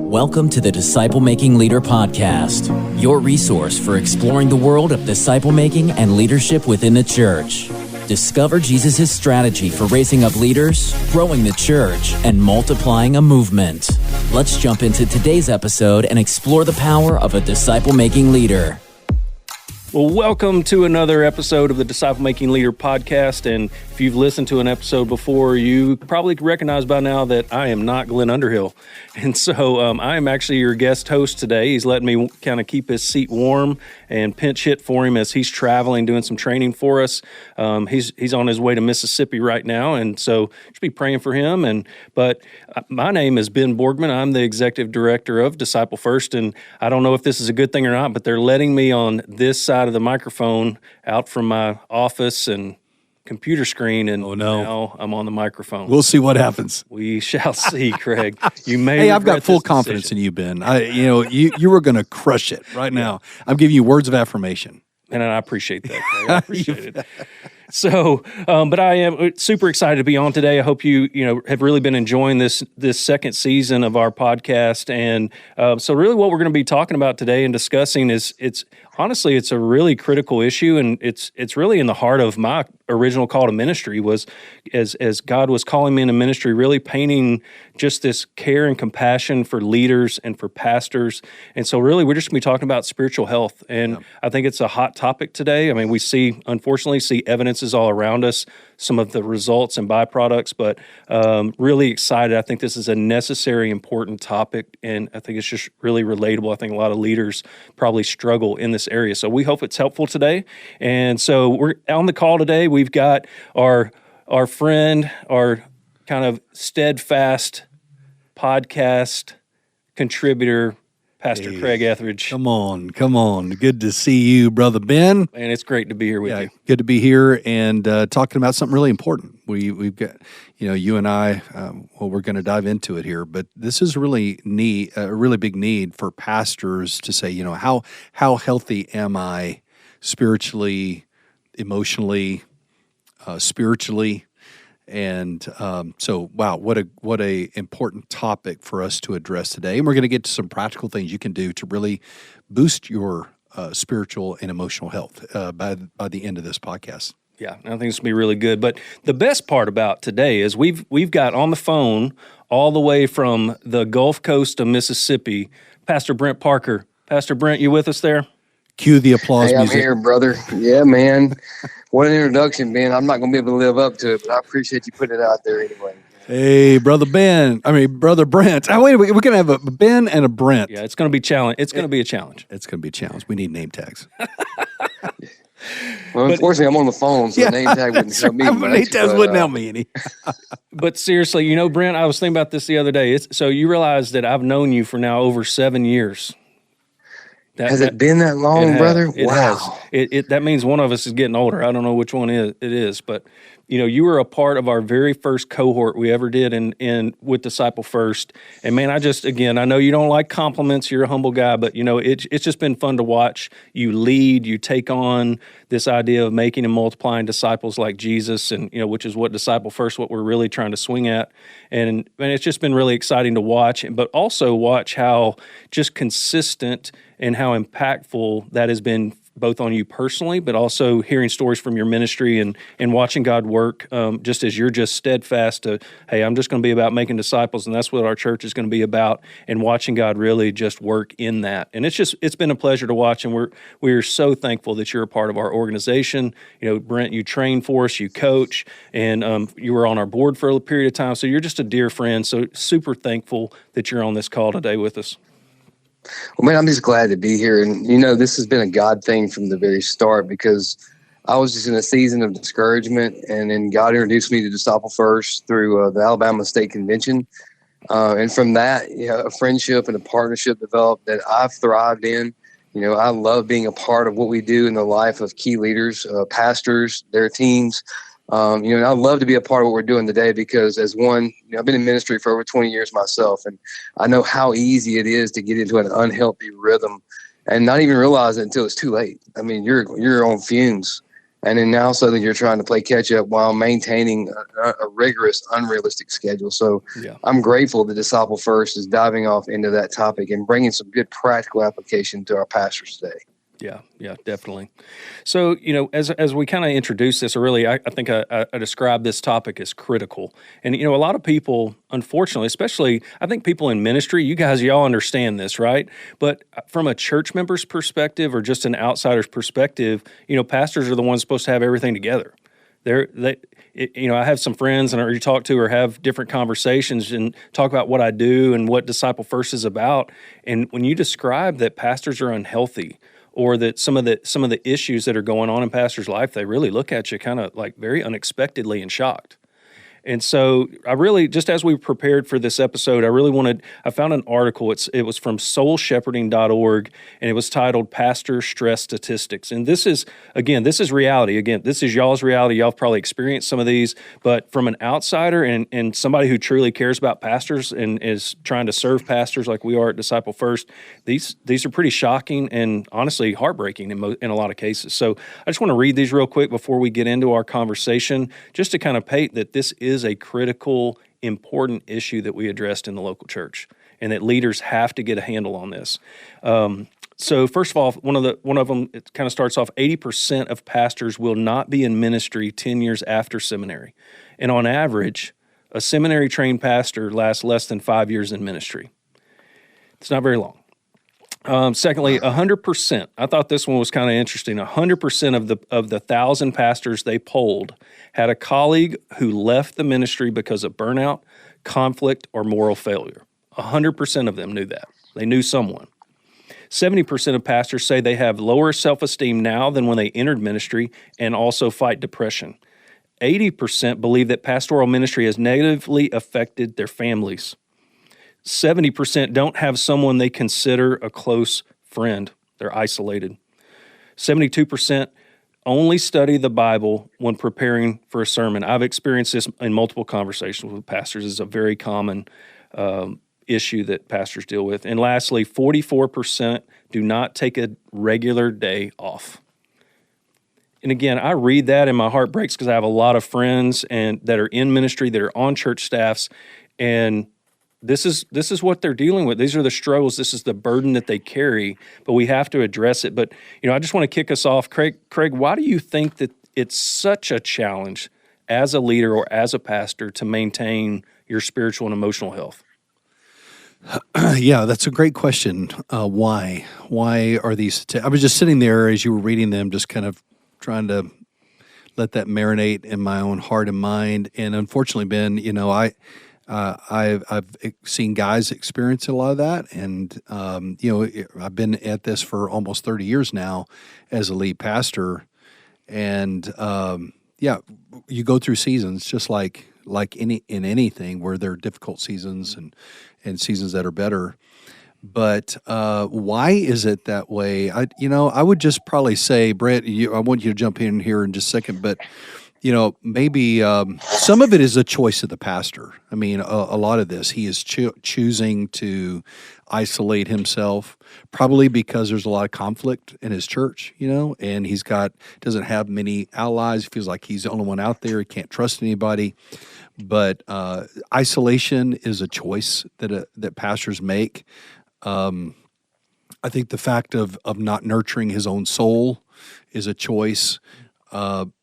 Welcome to the Disciple Making Leader Podcast, your resource for exploring the world of disciple making and leadership within the church. Discover Jesus' strategy for raising up leaders, growing the church, and multiplying a movement. Let's jump into today's episode and explore the power of a disciple making leader. Well, welcome to another episode of the Disciple Making Leader Podcast. And if you've listened to an episode before, you probably recognize by now that I am not Glenn Underhill. And so I am actually your guest host today. He's letting me kind of keep his seat warm and pinch hit for him as he's traveling, doing some training for us. He's on his way to Mississippi right now. And so just be praying for him. But my name is Ben Borgman. I'm the executive director of Disciple First. And I don't know if this is a good thing or not, but they're letting me on this side of the microphone out from my office and computer screen, and now I'm on the microphone. We'll see what happens. We shall see, Craig. You may. Hey, I've got full confidence in you, Ben. You were going to crush it right now. I'm giving you words of affirmation, and I appreciate that, Craig. I appreciate it. So, but I am super excited to be on today. I hope you have really been enjoying this second season of our podcast. And so really what we're going to be talking about today and discussing is honestly, it's a really critical issue, and it's really in the heart of my original call to ministry was as God was calling me into ministry, really painting just this care and compassion for leaders and for pastors. And so really we're just going to be talking about spiritual health. And I think it's a hot topic today. I mean, we unfortunately see evidences all around us, some of the results and byproducts, but really excited. I think this is a necessary, important topic, and I think it's just really relatable. I think a lot of leaders probably struggle in this area. So we hope it's helpful today. And so we're on the call today. We've got our friend, our kind of steadfast podcast contributor, Pastor Craig Etheredge. Come on. Good to see you, Brother Ben. And it's great to be here with you. Good to be here and talking about something really important. We've got, you and I, we're going to dive into it here, but this is really a really big need for pastors to say, how healthy am I spiritually, emotionally, spiritually? And so, wow, what a important topic for us to address today. And we're going to get to some practical things you can do to really boost your spiritual and emotional health by the end of this podcast. Yeah, I think it's going to be really good. But the best part about today is we've got on the phone all the way from the Gulf Coast of Mississippi, Pastor Brent Parker. Pastor Brent, you with us there? Cue the applause music. I'm here, brother. Yeah, man. What an introduction, Ben. I'm not going to be able to live up to it, but I appreciate you putting it out there anyway. Hey, Brother Brent. Oh, wait, we're going to have a Ben and a Brent. Yeah, it's going to be challenge. It's going to be a challenge. It's going to be a challenge. We need name tags. Well, unfortunately, I'm on the phone, so the name tag wouldn't help me much. Name tags wouldn't help me any. But seriously, Brent, I was thinking about this the other day. So you realize that I've known you for now over 7 years. Has it been that long, brother? Wow. That means one of us is getting older. I don't know which one it is, but you were a part of our very first cohort we ever did in with Disciple First. And man, I know you don't like compliments. You're a humble guy, but it's just been fun to watch you lead. You take on this idea of making and multiplying disciples like Jesus, and which is what Disciple First, what we're really trying to swing at. And it's just been really exciting to watch, but also watch how just consistent and how impactful that has been both on you personally, but also hearing stories from your ministry and watching God work just as you're just steadfast to, hey, I'm just going to be about making disciples, and that's what our church is going to be about, and watching God really just work in that. And it's been a pleasure to watch, and we're so thankful that you're a part of our organization. Brent, you train for us, you coach, and you were on our board for a period of time, so you're just a dear friend, so super thankful that you're on this call today with us. Well, man, I'm just glad to be here. And, this has been a God thing from the very start, because I was just in a season of discouragement, and then God introduced me to Disciple First through the Alabama State Convention. And from that, a friendship and a partnership developed that I've thrived in. I love being a part of what we do in the life of key leaders, pastors, their teams. And I'd love to be a part of what we're doing today, because as one, I've been in ministry for over 20 years myself, and I know how easy it is to get into an unhealthy rhythm and not even realize it until it's too late. I mean, you're on fumes, And then now suddenly you're trying to play catch up while maintaining a rigorous, unrealistic schedule. So I'm grateful that Disciple First is diving off into that topic and bringing some good practical application to our pastors today. Yeah, definitely. So, as we kind of introduce this, I think I describe this topic as critical. And, a lot of people, unfortunately, especially I think people in ministry, y'all understand this, right? But from a church member's perspective or just an outsider's perspective, pastors are the ones supposed to have everything together. I have some friends and you talk to or have different conversations and talk about what I do and what Disciple First is about. And when you describe that pastors are unhealthy, or that some of the issues that are going on in pastors' life, they really look at you kind of like very unexpectedly and shocked. And so I really, just as we prepared for this episode, I found an article. It was from soulshepherding.org, and it was titled Pastor Stress Statistics. And this is reality. Again, this is y'all's reality. Y'all have probably experienced some of these, but from an outsider and somebody who truly cares about pastors and is trying to serve pastors like we are at Disciple First, these are pretty shocking and honestly heartbreaking in a lot of cases. So I just want to read these real quick before we get into our conversation, just to kind of paint that this is a critical, important issue that we addressed in the local church, and that leaders have to get a handle on this. So first of all, one of them, it kind of starts off, 80% of pastors will not be in ministry 10 years after seminary. And on average, a seminary-trained pastor lasts less than 5 years in ministry. It's not very long. Secondly, 100%. I thought this one was kind of interesting. 100% of the 1,000 pastors they polled had a colleague who left the ministry because of burnout, conflict, or moral failure. 100% of them knew that. They knew someone. 70% of pastors say they have lower self-esteem now than when they entered ministry and also fight depression. 80% believe that pastoral ministry has negatively affected their families. 70% don't have someone they consider a close friend. They're isolated. 72% only study the Bible when preparing for a sermon. I've experienced this in multiple conversations with pastors. It's a very common issue that pastors deal with. And lastly, 44% do not take a regular day off. And again, I read that and my heart breaks because I have a lot of friends that are in ministry, that are on church staffs, and this is what they're dealing with. These are the struggles. This is the burden that they carry, but we have to address it. But, I just want to kick us off. Craig, why do you think that it's such a challenge as a leader or as a pastor to maintain your spiritual and emotional health? Yeah, that's a great question. Why? Why are these? I was just sitting there as you were reading them, just kind of trying to let that marinate in my own heart and mind. And unfortunately, Ben, I've seen guys experience a lot of that, and I've been at this for almost 30 years now as a lead pastor, and you go through seasons just like in anything where there are difficult seasons and seasons that are better. But why is it that way? I would just probably say, Brent, I want you to jump in here in just a second, but maybe some of it is a choice of the pastor. I mean, a lot of this, he is choosing to isolate himself, probably because there's a lot of conflict in his church, and doesn't have many allies. He feels like he's the only one out there. He can't trust anybody. But isolation is a choice that pastors make. I think the fact of not nurturing his own soul is a choice.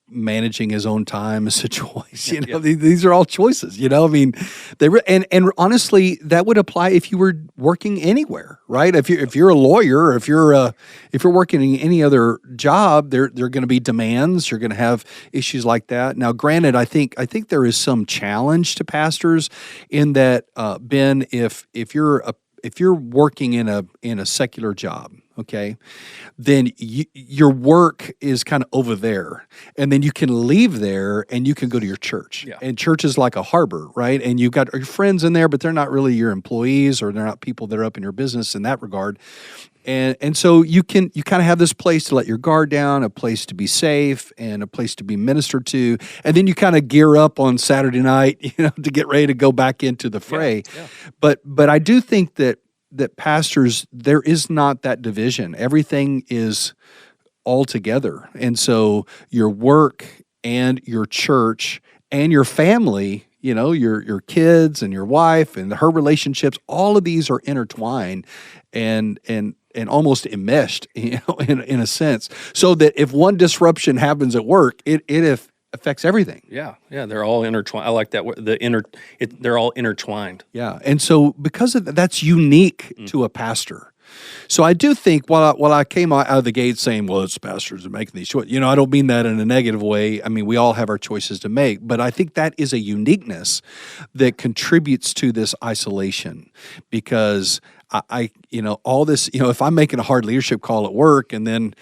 Managing his own time is a choice. These are all choices. I mean, and honestly, that would apply if you were working anywhere, right? If you're a lawyer, or if you're working in any other job, there are going to be demands. You're going to have issues like that. Now, granted, I think there is some challenge to pastors in that, Ben, if you're working in a secular job, okay, then your work is kind of over there, and then you can leave there and you can go to your church. Yeah. And church is like a harbor, right? And you've got your friends in there, but they're not really your employees, or they're not people that are up in your business in that regard. And so you kind of have this place to let your guard down, a place to be safe, and a place to be ministered to, and then you kind of gear up on Saturday night, to get ready to go back into the fray. Yeah. But I do think that pastors, there is not that division. Everything is all together. And so your work and your church and your family, your kids and your wife and her relationships, all of these are intertwined and almost enmeshed, in a sense, so that if one disruption happens at work, it affects everything. Yeah, they're all intertwined. I like that word. They're all intertwined. Yeah, and so because of that's unique to a pastor. So I do think while I came out of the gate saying, well, it's pastors that are making these choices, I don't mean that in a negative way. I mean, we all have our choices to make, but I think that is a uniqueness that contributes to this isolation, because I all this, if I'm making a hard leadership call at work and then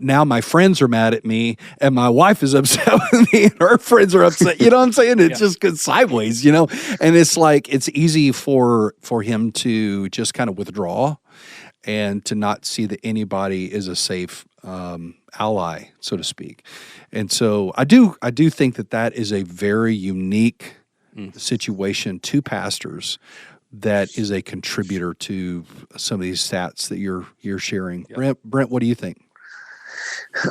now my friends are mad at me and my wife is upset with me and her friends are upset. You know what I'm saying? It just goes sideways, and it's like it's easy for him to just kind of withdraw and to not see that anybody is a safe ally, so to speak. And so I do think that is a very unique situation to pastors that is a contributor to some of these stats that you're sharing. Yep. Brent, what do you think?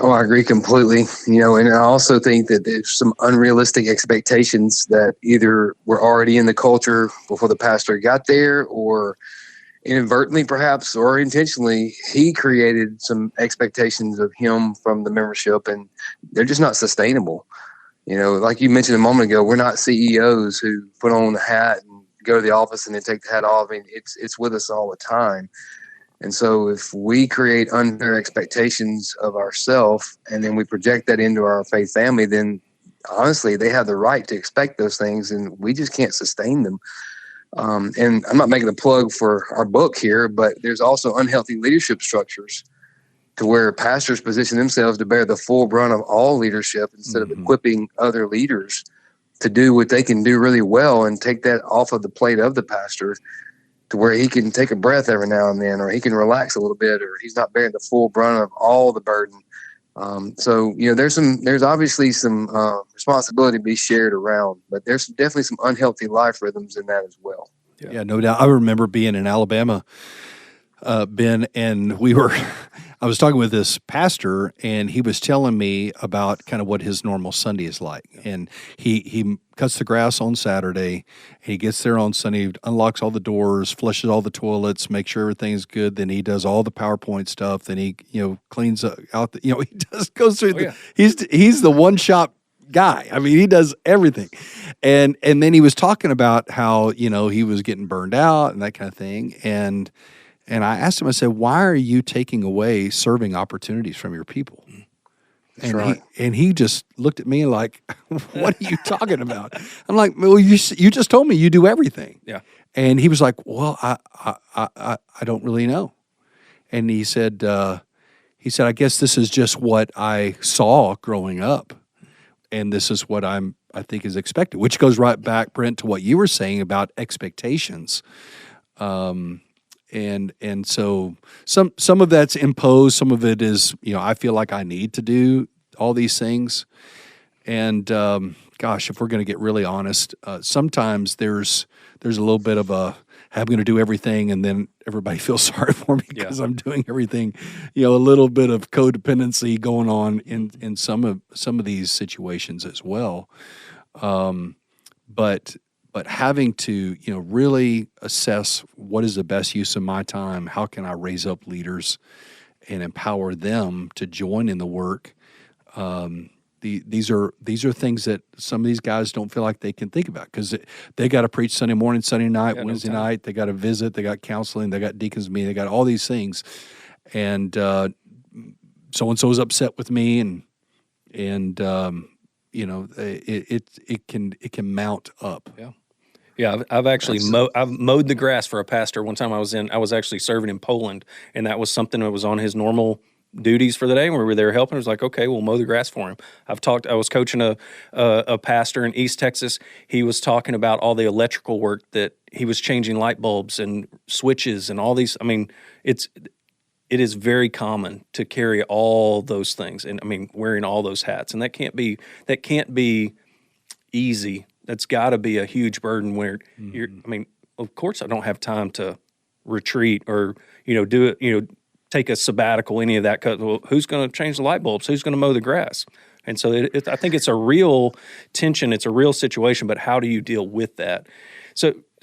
Oh, I agree completely. And I also think that there's some unrealistic expectations that either were already in the culture before the pastor got there, or inadvertently perhaps, or intentionally, he created some expectations of him from the membership, and they're just not sustainable. Like you mentioned a moment ago, we're not CEOs who put on the hat and go to the office and then take the hat off. I mean, it's with us all the time. And so if we create unfair expectations of ourselves and then we project that into our faith family, then honestly, they have the right to expect those things, and we just can't sustain them. And I'm not making a plug for our book here, but there's also unhealthy leadership structures to where pastors position themselves to bear the full brunt of all leadership instead of equipping other leaders to do what they can do really well and take that off of the plate of the pastor, to where he can take a breath every now and then, or he can relax a little bit, or he's not bearing the full brunt of all the burden. So there's obviously some responsibility to be shared around, but there's definitely some unhealthy life rhythms in that as well. Yeah, no doubt. I remember being in Alabama, Ben, and I was talking with this pastor, and he was telling me about kind of what his normal Sunday is like. And he cuts the grass on Saturday, and he gets there on Sunday, unlocks all the doors, flushes all the toilets, makes sure everything's good. Then he does all the PowerPoint stuff. Then he, cleans out he just goes through. He's the one shop guy. I mean, he does everything. And then he was talking about how, he was getting burned out and that kind of thing. And I asked him, I said, why are you taking away serving opportunities from your people? And he just looked at me like, what are you talking about? I'm like, well, you just told me you do everything. Yeah. And he was like, well, I don't really know. And he said, I guess this is just what I saw growing up. And this is what I think is expected, which goes right back, Brent, to what you were saying about expectations. And so some of that's imposed, some of it is, I feel like I need to do all these things. And gosh, if we're going to get really honest, sometimes there's a little bit of I'm going to do everything, and then everybody feels sorry for me because I'm doing everything. A little bit of codependency going on in some of these situations as well. But having to, really assess what is the best use of my time, how can I raise up leaders and empower them to join in the work. These are things that some of these guys don't feel like they can think about, because they got to preach Sunday morning, Sunday night, Wednesday night. They got to visit. They got counseling. They got deacons meeting. They got all these things, and so and so is upset with me, and it can mount up. Yeah, I've actually mowed the grass for a pastor. One time I was actually serving in Poland, and that was something that was on his normal duties for the day. When we were there helping, I was like, okay, we'll mow the grass for him. I was coaching a pastor in East Texas. He was talking about all the electrical work that he was changing, light bulbs and switches and all these. I mean, it is very common to carry all those things, and I mean, wearing all those hats, and that can't be easy. That's got to be a huge burden where of course I don't have time to retreat or, do it, take a sabbatical, any of that. 'Cause, well, who's going to change the light bulbs? Who's going to mow the grass? And so I think it's a real tension. It's a real situation, but how do you deal with that?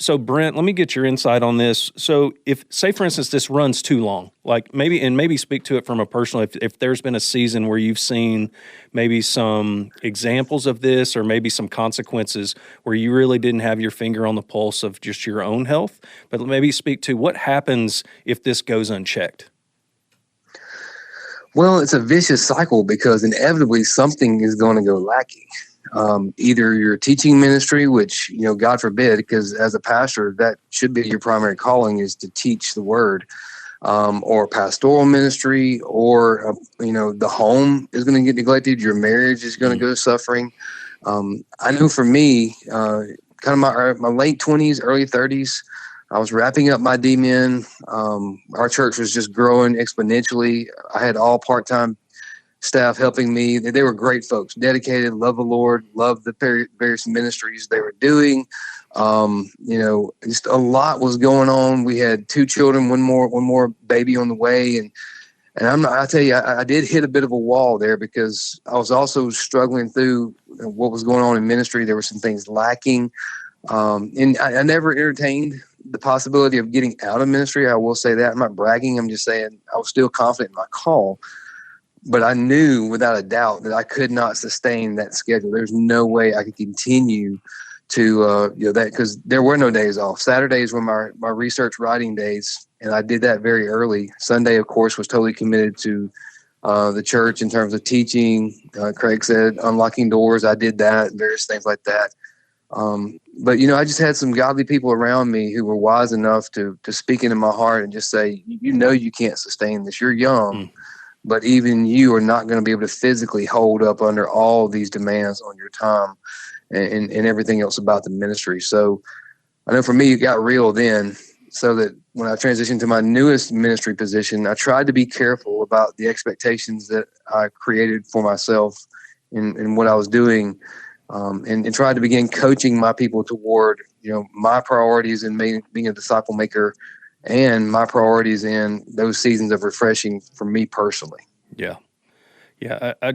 So Brent, let me get your insight on this. So if, say for instance, this runs too long, like maybe speak to it from a personal, if there's been a season where you've seen maybe some examples of this or maybe some consequences where you really didn't have your finger on the pulse of just your own health, but maybe speak to what happens if this goes unchecked. Well, it's a vicious cycle because inevitably something is going to go lacking. Either your teaching ministry, which, God forbid, because as a pastor, that should be your primary calling, is to teach the word, or pastoral ministry, or, the home is going to get neglected. Your marriage is going to go suffering. I know for me, kind of my late 20s, early 30s, I was wrapping up my D-Min. Our church was just growing exponentially. I had all part-time staff helping me. They were great folks, dedicated, love the Lord, love the various ministries they were doing. Just a lot was going on. We had 2 children, one more baby on the way. And I tell you, I did hit a bit of a wall there because I was also struggling through what was going on in ministry. There were some things lacking. And I never entertained the possibility of getting out of ministry. I will say that. I'm not bragging. I'm just saying I was still confident in my call. But I knew without a doubt that I could not sustain that schedule. There's no way I could continue to that, because there were no days off. Saturdays were my research writing days, and I did that very early. Sunday, of course, was totally committed to the church in terms of teaching. Craig said unlocking doors. I did that, various things like that. But I just had some godly people around me who were wise enough to speak into my heart and just say, you can't sustain this. You're young. But even you are not going to be able to physically hold up under all these demands on your time and everything else about the ministry. So I know for me, it got real then, so that when I transitioned to my newest ministry position, I tried to be careful about the expectations that I created for myself in what I was doing, and tried to begin coaching my people toward, my priorities in being a disciple maker, and my priorities in those seasons of refreshing for me personally. Yeah. I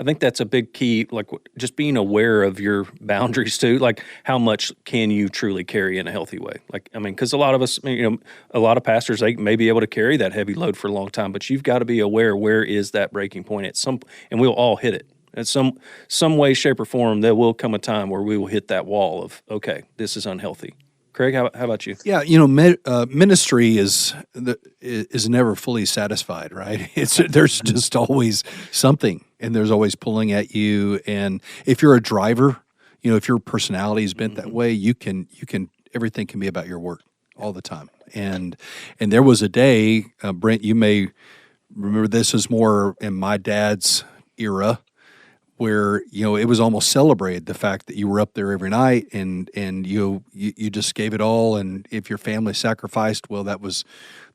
think that's a big key, like just being aware of your boundaries too. Like how much can you truly carry in a healthy way? Because a lot of us, a lot of pastors, they may be able to carry that heavy load for a long time, but you've got to be aware where is that breaking point and we'll all hit it. In some way, shape, or form, there will come a time where we will hit that wall of, okay, this is unhealthy. Craig, how about you? Yeah, ministry is never fully satisfied, right? There's just always something, and there's always pulling at you. And if you're a driver, if your personality is bent that way, you can everything can be about your work all the time. And there was a day, Brent, you may remember this is more in my dad's era, where it was almost celebrated, the fact that you were up there every night and you just gave it all, and if your family sacrificed, well, that was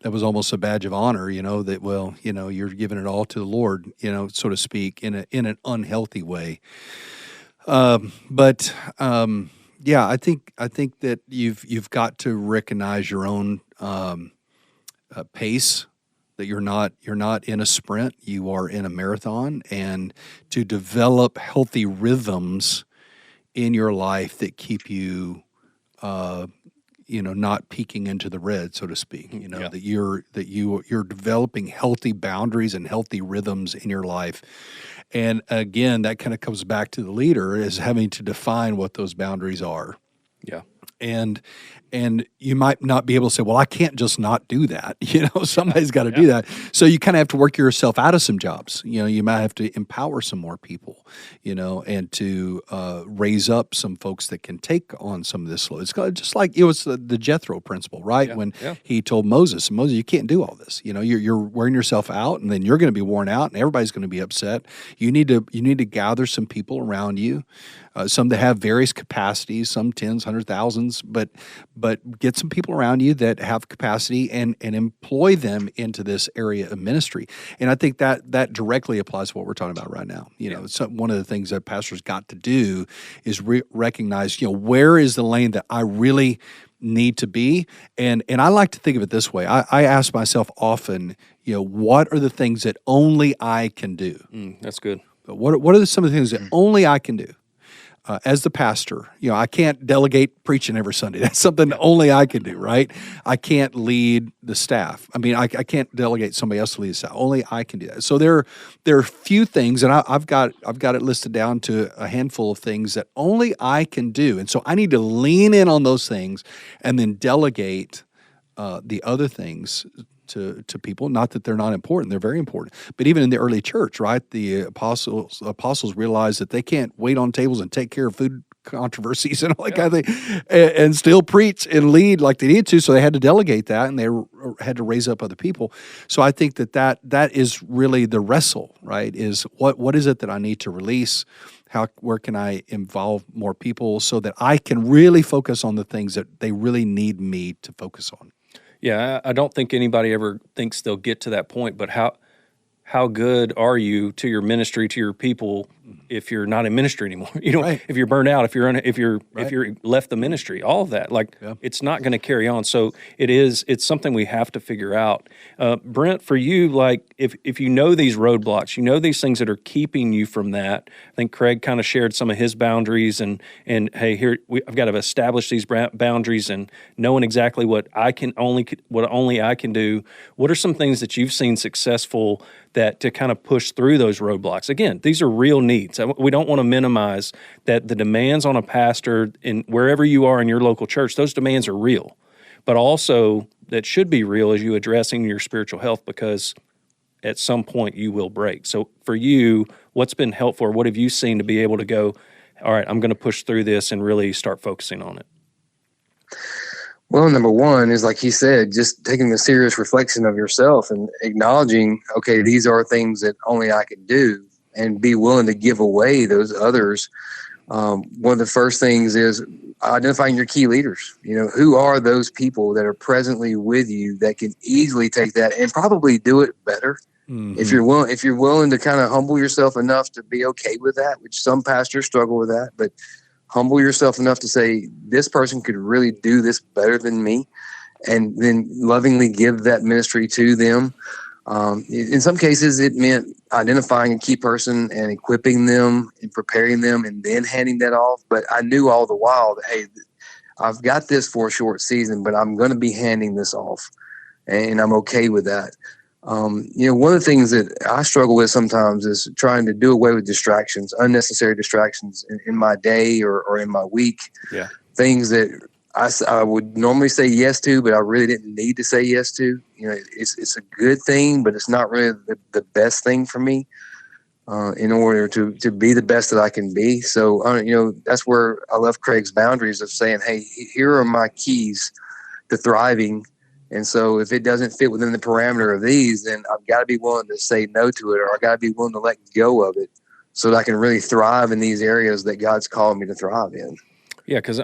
almost a badge of honor, that you're giving it all to the Lord, so to speak, in an unhealthy way. I think that you've got to recognize your own pace. That you're not in a sprint, you are in a marathon, and to develop healthy rhythms in your life that keep you, not peeking into the red, so to speak. That you're developing healthy boundaries and healthy rhythms in your life. And again, that kind of comes back to the leader is having to define what those boundaries are. Yeah. And you might not be able to say, well, I can't just not do that. Somebody's got to do that. So you kind of have to work yourself out of some jobs. You might have to empower some more people, and to raise up some folks that can take on some of this load. It's just like it was the Jethro principle, right? Yeah. When he told Moses, you can't do all this. You're wearing yourself out, and then you're going to be worn out, and everybody's going to be upset. You need to gather some people around you. Some that have various capacities, some tens, hundred thousands, but get some people around you that have capacity and employ them into this area of ministry. And I think that directly applies to what we're talking about right now. One of the things that pastors got to do is recognize, where is the lane that I really need to be. And I like to think of it this way. I ask myself often, what are the things that only I can do? That's good. What are some of the things that only I can do? As the pastor, I can't delegate preaching every Sunday. That's something only I can do, right? I can't lead the staff. I mean, I can't delegate somebody else to lead the staff. Only I can do that. So there are few things, and I've got it listed down to a handful of things that only I can do. And so I need to lean in on those things and then delegate the other things to people. Not that they're not important; they're very important. But even in the early church, right, the apostles realized that they can't wait on tables and take care of food controversies and all that kind of thing, and still preach and lead like they needed to. So they had to delegate that, and they had to raise up other people. So I think that is really the wrestle, right? Is what is it that I need to release? Where can I involve more people so that I can really focus on the things that they really need me to focus on? Yeah, I don't think anybody ever thinks they'll get to that point, but how good are you to your ministry, to your people, if you're not in ministry anymore? Right. If you're burned out, if you're left the ministry, all of that, it's not going to carry on. So it's something we have to figure out. Brent, for you, if you know these roadblocks, these things that are keeping you from that. I think Craig kind of shared some of his boundaries, and hey, I've got to establish these boundaries and knowing exactly what only I can do. What are some things that you've seen successful that to kind of push through those roadblocks? Again, these are real needs. We don't want to minimize that the demands on a pastor in wherever you are in your local church, those demands are real. But also that should be real as you addressing your spiritual health, because at some point you will break. So for you, what's been helpful, or what have you seen to be able to go, all right, I'm going to push through this and really start focusing on it? Well, number one is, like he said, just taking a serious reflection of yourself and acknowledging, okay, these are things that only I can do, and be willing to give away those others. One of the first things is identifying your key leaders. Who are those people that are presently with you that can easily take that and probably do it better. Mm-hmm. If you're willing to kind of humble yourself enough to be okay with that, which some pastors struggle with that, but humble yourself enough to say, this person could really do this better than me, and then lovingly give that ministry to them. In some cases, it meant identifying a key person and equipping them and preparing them and then handing that off. But I knew all the while that, hey, I've got this for a short season, but I'm going to be handing this off, and I'm okay with that. One of the things that I struggle with sometimes is trying to do away with distractions, unnecessary distractions in my day or in my week. Yeah. Things that I would normally say yes to, but I really didn't need to say yes to. It's a good thing, but it's not really the best thing for me in order to be the best that I can be. So, that's where I love Craig's boundaries of saying, hey, here are my keys to thriving. And so if it doesn't fit within the parameter of these, then I've got to be willing to say no to it, or I've got to be willing to let go of it so that I can really thrive in these areas that God's called me to thrive in. Yeah, because,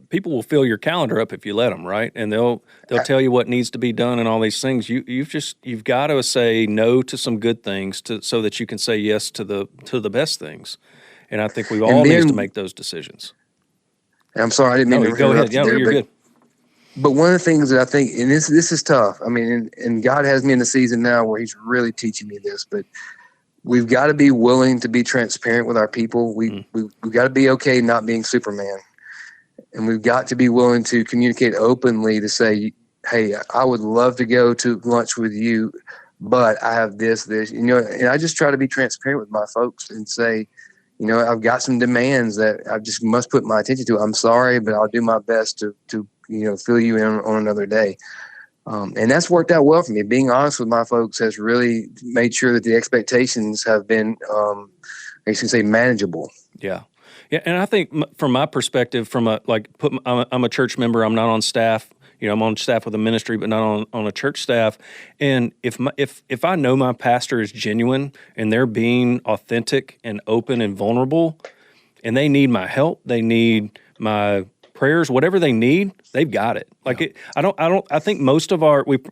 people will fill your calendar up if you let them, right? And they'll tell you what needs to be done and all these things. You've got to say no to some good things so that you can say yes to the best things. And I think we all need to make those decisions. I'm sorry, I didn't mean to go ahead. Yeah, you're good. But one of the things that I think, and this is tough, and God has me in the season now where he's really teaching me this, but we've got to be willing to be transparent with our people. We've got to be okay not being Superman. And we've got to be willing to communicate openly to say, hey, I would love to go to lunch with you, but I have this, and I just try to be transparent with my folks and say, I've got some demands that I just must put my attention to. I'm sorry, but I'll do my best to fill you in on another day. And that's worked out well for me. Being honest with my folks has really made sure that the expectations have been, manageable. Yeah. Yeah. And I think from my perspective, I'm a church member, I'm not on staff. I'm on staff with a ministry, but not on a church staff. And if I know my pastor is genuine and they're being authentic and open and vulnerable, and they need my help, they need my prayers, whatever they need, they've got it. I think most of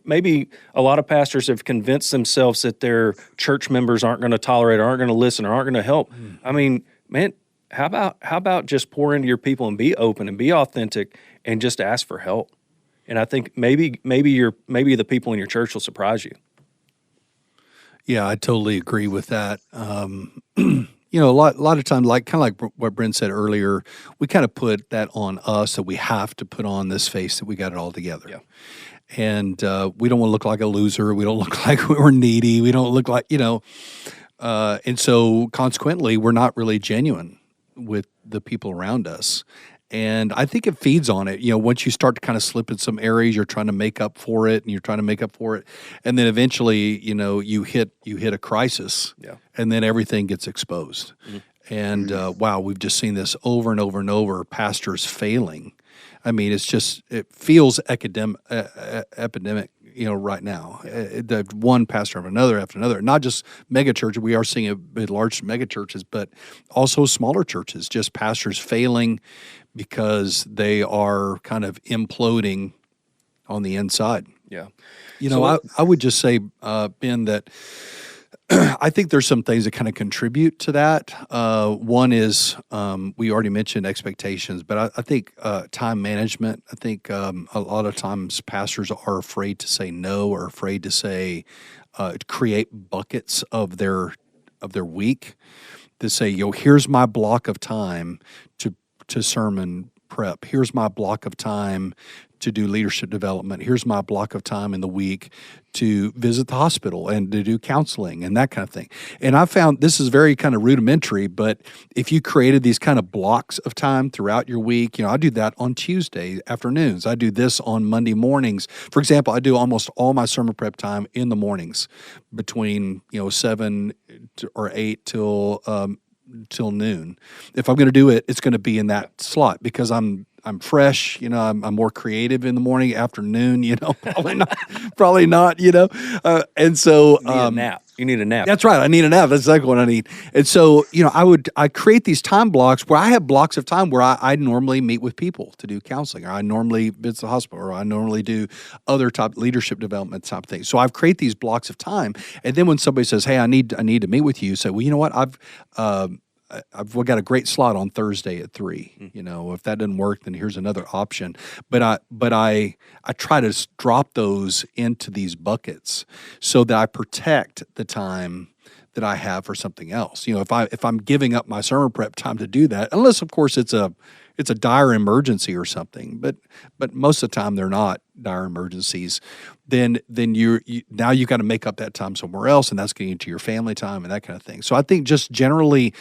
maybe a lot of pastors have convinced themselves that their church members aren't going to tolerate, or aren't going to listen, or aren't going to help. Man, how about just pour into your people and be open and be authentic and just ask for help. And I think maybe the people in your church will surprise you. Yeah, I totally agree with that. A lot of times, kind of like what Brent said earlier, we kind of put that on us that we have to put on this face that we got it all together. Yeah. And we don't want to look like a loser. We don't look like we're needy. We don't look like, and so consequently, we're not really genuine with the people around us. And I think it feeds on it. Once you start to kind of slip in some areas, you're trying to make up for it, and then eventually, you hit a crisis, and then everything gets exposed. Mm-hmm. And wow, we've just seen this over and over and over. Pastors failing. I mean, it feels epidemic, right now. The one pastor after another, not just mega churches. We are seeing it with large mega churches, but also smaller churches, just pastors failing because they are kind of imploding on the inside. Yeah. I would just say, Ben, that I think there's some things that kind of contribute to that. One is we already mentioned expectations, but I think time management. I think a lot of times pastors are afraid to say no or afraid to say create buckets of their week to say, here's my block of time to sermon prep. Here's my block of time to do leadership development. Here's my block of time in the week to visit the hospital and to do counseling and that kind of thing. And I found this is very kind of rudimentary, but if you created these kind of blocks of time throughout your week, I do that on Tuesday afternoons. I do this on Monday mornings. For example, I do almost all my sermon prep time in the mornings between 7 or 8 till noon. If I'm going to do it, it's going to be in that slot because I'm fresh, I'm more creative in the morning, afternoon, probably not, and so you need a nap. You need a nap. That's right. I need a nap. That's exactly what I need. And so, I create these time blocks where I have blocks of time where I normally meet with people to do counseling, or I normally visit the hospital, or I normally do other type leadership development type things. So I've created these blocks of time. And then when somebody says, hey, I need to meet with you, say, well, you know what? I've got a great slot on Thursday at 3. If that doesn't work, then here's another option. But I try to drop those into these buckets so that I protect the time that I have for something else. If I'm giving up my sermon prep time to do that, unless of course it's a dire emergency or something, but most of the time they're not dire emergencies, then you now you've got to make up that time somewhere else, and that's getting into your family time and that kind of thing. So I think just generally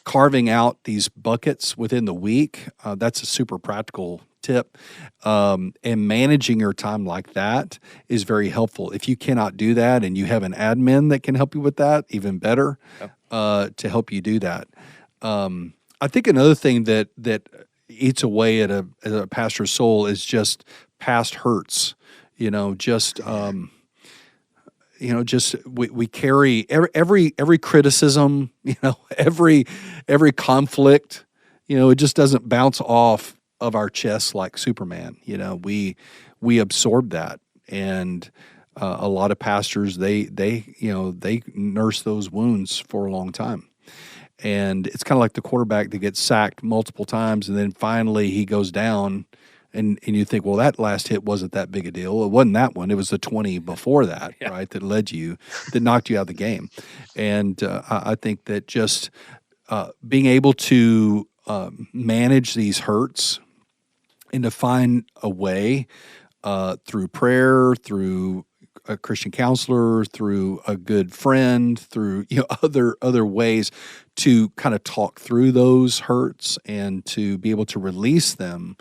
carving out these buckets within the week, that's a super practical tip, and managing your time like that is very helpful. If you cannot do that and you have an admin that can help you with that, even better, to help you do that. I think another thing that eats away at a pastor's soul is just past hurts. We carry every criticism, every conflict, it just doesn't bounce off of our chests like Superman. We absorb that, and a lot of pastors they nurse those wounds for a long time. And it's kind of like the quarterback that gets sacked multiple times, and then finally he goes down, and you think, well, that last hit wasn't that big a deal. It wasn't that one. It was the 20 before that, right, that knocked you out of the game. And I think that just being able to manage these hurts and to find a way through prayer, through a Christian counselor, through a good friend, through other ways to kind of talk through those hurts and to be able to release them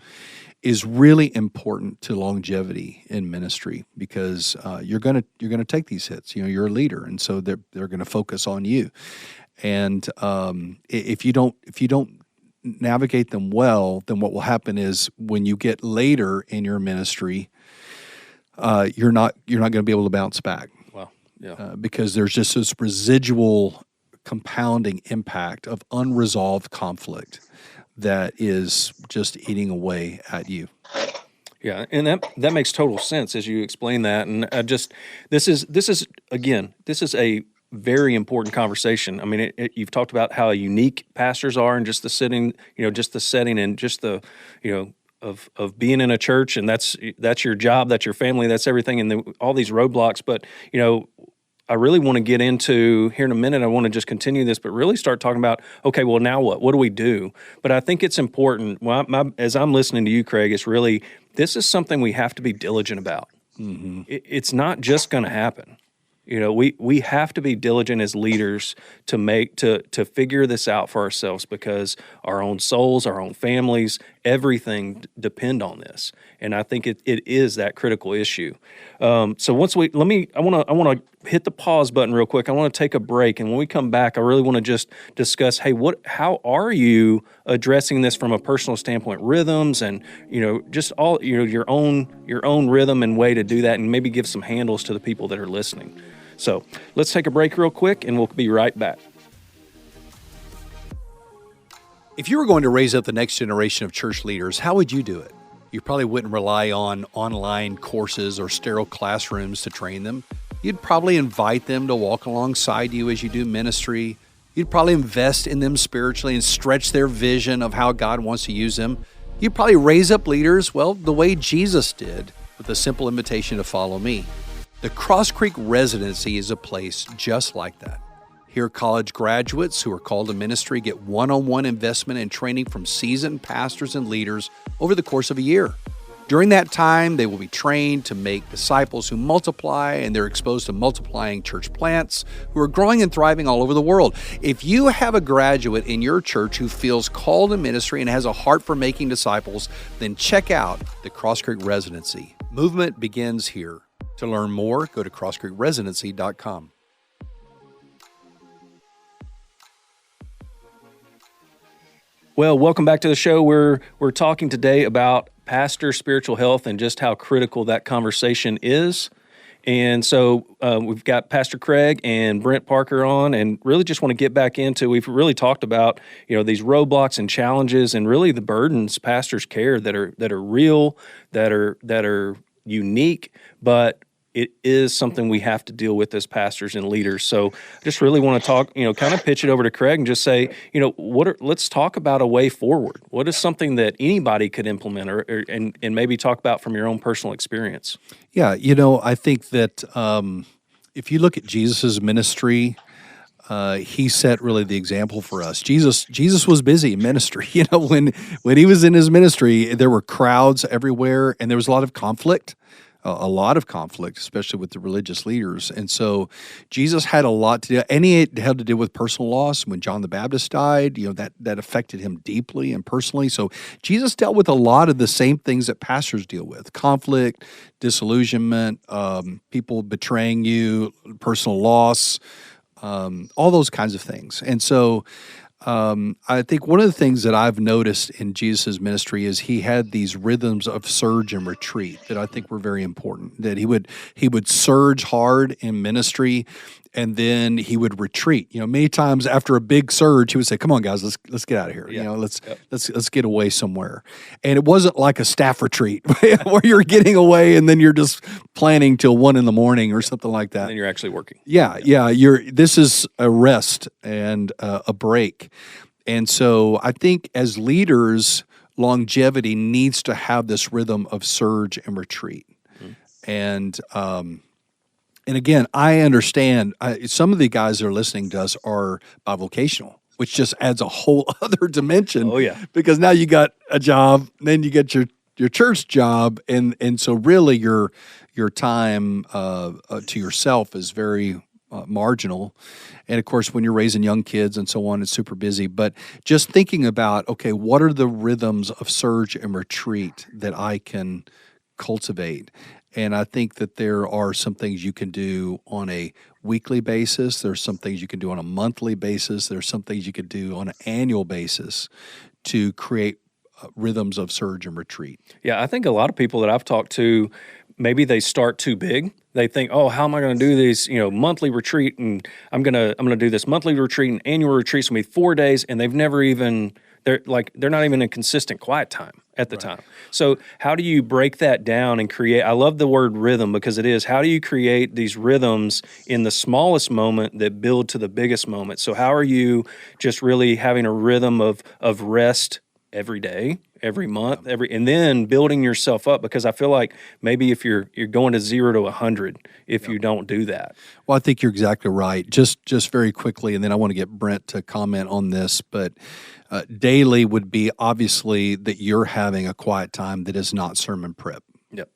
is really important to longevity in ministry, because you're gonna take these hits. You're a leader, and so they're going to focus on you. And if you don't navigate them well, then what will happen is when you get later in your ministry, you're not going to be able to bounce back. Wow. Yeah. Because there's just this residual compounding impact of unresolved conflict that is just eating away at you. Yeah, and that makes total sense as you explain that. And this is a very important conversation. I mean, you've talked about how unique pastors are, and just the setting, and just the of being in a church, and that's your job, that's your family, that's everything, and all these roadblocks. But I really want to get into here in a minute. I want to just continue this, but really start talking about, okay, well, now what? What do we do? But I think it's important. Well, as I'm listening to you, Craig, it's really, this is something we have to be diligent about. Mm-hmm. It's not just going to happen. We have to be diligent as leaders to figure this out for ourselves, because our own souls, our own families, everything depend on this. And I think it is that critical issue. So once I want to hit the pause button real quick. I want to take a break, and when we come back, I really want to just discuss, hey, how are you addressing this from a personal standpoint, rhythms, and just all your own rhythm and way to do that, and maybe give some handles to the people that are listening. So let's take a break real quick, and we'll be right back. If you were going to raise up the next generation of church leaders, how would you do it? You probably wouldn't rely on online courses or sterile classrooms to train them. You'd probably invite them to walk alongside you as you do ministry. You'd probably invest in them spiritually and stretch their vision of how God wants to use them. You'd probably raise up leaders, well, the way Jesus did, with a simple invitation to follow me. The Cross Creek Residency is a place just like that. Here, college graduates who are called to ministry get one-on-one investment and training from seasoned pastors and leaders over the course of a year. During that time, they will be trained to make disciples who multiply, and they're exposed to multiplying church plants who are growing and thriving all over the world. If you have a graduate in your church who feels called to ministry and has a heart for making disciples, then check out the Cross Creek Residency. Movement begins here. To learn more, go to crosscreekresidency.com. Well, welcome back to the show. We're talking today about pastor spiritual health and just how critical that conversation is. And so we've got Pastor Craig and Brent Parker on, and really just want to get back into, we've really talked about, these roadblocks and challenges and really the burdens pastors carry that are real, that are unique, but it is something we have to deal with as pastors and leaders. So I just really want to talk, kind of pitch it over to Craig and just say, let's talk about a way forward. What is something that anybody could implement and maybe talk about from your own personal experience? Yeah, I think that if you look at Jesus' ministry, he set really the example for us. Jesus was busy in ministry. When he was in his ministry, there were crowds everywhere, and there was a lot of conflict. Especially with the religious leaders. And so Jesus had a lot to do, and it had to do with personal loss. When John the Baptist died, that affected him deeply and personally. So Jesus dealt with a lot of the same things that pastors deal with: conflict, disillusionment, people betraying you, personal loss, all those kinds of things. And so I think one of the things that I've noticed in Jesus' ministry is he had these rhythms of surge and retreat that I think were very important. That he would surge hard in ministry, and then he would retreat. Many times after a big surge, he would say, "Come on, guys, let's get out of here. Yeah. Let's get away somewhere." And it wasn't like a staff retreat where you're getting away and then you're just planning till 1 a.m. or something like that. And then you're actually working. Yeah. This is a rest and a break. And so I think as leaders, longevity needs to have this rhythm of surge and retreat. Mm-hmm. And again, I understand some of the guys that are listening to us are bivocational, which just adds a whole other dimension. Oh, yeah. Because now you got a job, then you get your church job, and so really your time to yourself is very marginal. And of course, when you're raising young kids and so on, it's super busy. But just thinking about, okay, what are the rhythms of surge and retreat that I can cultivate? And I think that there are some things you can do on a weekly basis. There's some things you can do on a monthly basis. There's some things you could do on an annual basis to create rhythms of surge and retreat. Yeah, I think a lot of people that I've talked to, maybe they start too big. They think, "Oh, how am I going to do these, monthly retreat, and I'm going to do this monthly retreat and annual retreat. It's going to be 4 days," and they've never even they're not even in consistent quiet time at the time. So how do you break that down and create? I love the word rhythm, because it is. How do you create these rhythms in the smallest moment that build to the biggest moment? So how are you just really having a rhythm of rest every day, every month, and then building yourself up, because I feel like maybe if you're going to 0 to 100 if you don't do that. Well, I think you're exactly right. Just very quickly, and then I want to get Brent to comment on this, but daily would be obviously that you're having a quiet time that is not sermon prep. Yep.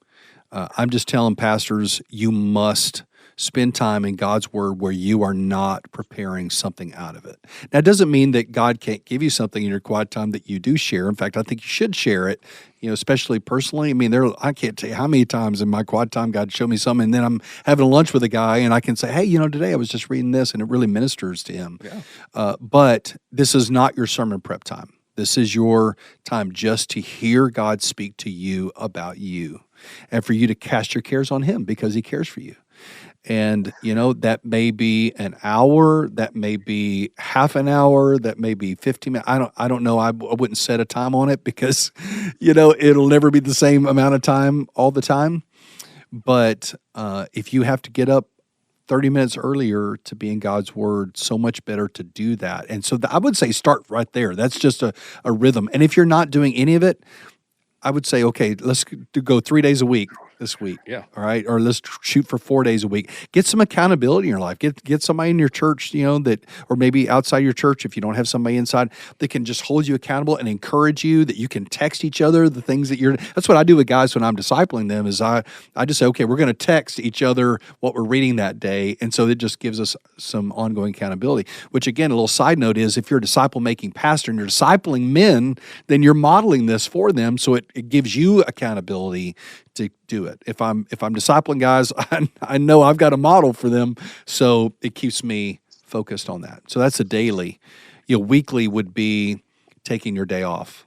I'm just telling pastors, you must spend time in God's Word where you are not preparing something out of it. Now, it doesn't mean that God can't give you something in your quiet time that you do share. In fact, I think you should share it, especially personally. I mean, I can't tell you how many times in my quiet time God showed me something, and then I'm having lunch with a guy, and I can say, hey, today I was just reading this, and it really ministers to him. Yeah. But this is not your sermon prep time. This is your time just to hear God speak to you about you, and for you to cast your cares on Him because He cares for you. And, that may be an hour, that may be half an hour, that may be 15 minutes. I don't know. I wouldn't set a time on it because, it'll never be the same amount of time all the time. But if you have to get up 30 minutes earlier to be in God's Word, so much better to do that. And so I would say start right there. That's just a rhythm. And if you're not doing any of it, I would say, okay, let's go 3 days a week this week. Yeah. All right. Or let's shoot for 4 days a week. Get some accountability in your life. Get somebody in your church, that, or maybe outside your church if you don't have somebody inside that can just hold you accountable and encourage you, that you can text each other the things that that's what I do with guys when I'm discipling them is I just say, okay, we're going to text each other what we're reading that day. And so it just gives us some ongoing accountability, which again, a little side note is if you're a disciple-making pastor and you're discipling men, then you're modeling this for them. So it gives you accountability to do it. If I'm discipling guys, I know I've got a model for them, so it keeps me focused on that. So that's a daily. Weekly would be taking your day off.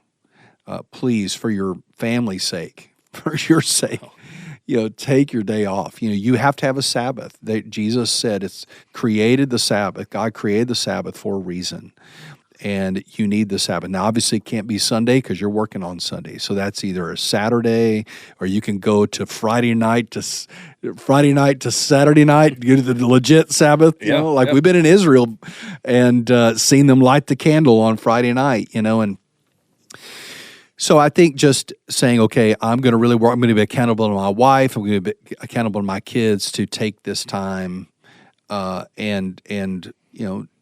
Please, for your family's sake, for your sake, take your day off. You have to have a Sabbath. Jesus said it's created the Sabbath. God created the Sabbath for a reason. And you need the Sabbath. Now, obviously, it can't be Sunday because you're working on Sunday. So that's either a Saturday, or you can go to Friday night to Saturday night, get the legit Sabbath. We've been in Israel and seen them light the candle on Friday night. And so I think just saying, okay, I'm going to really work. I'm going to be accountable to my wife. I'm going to be accountable to my kids to take this time and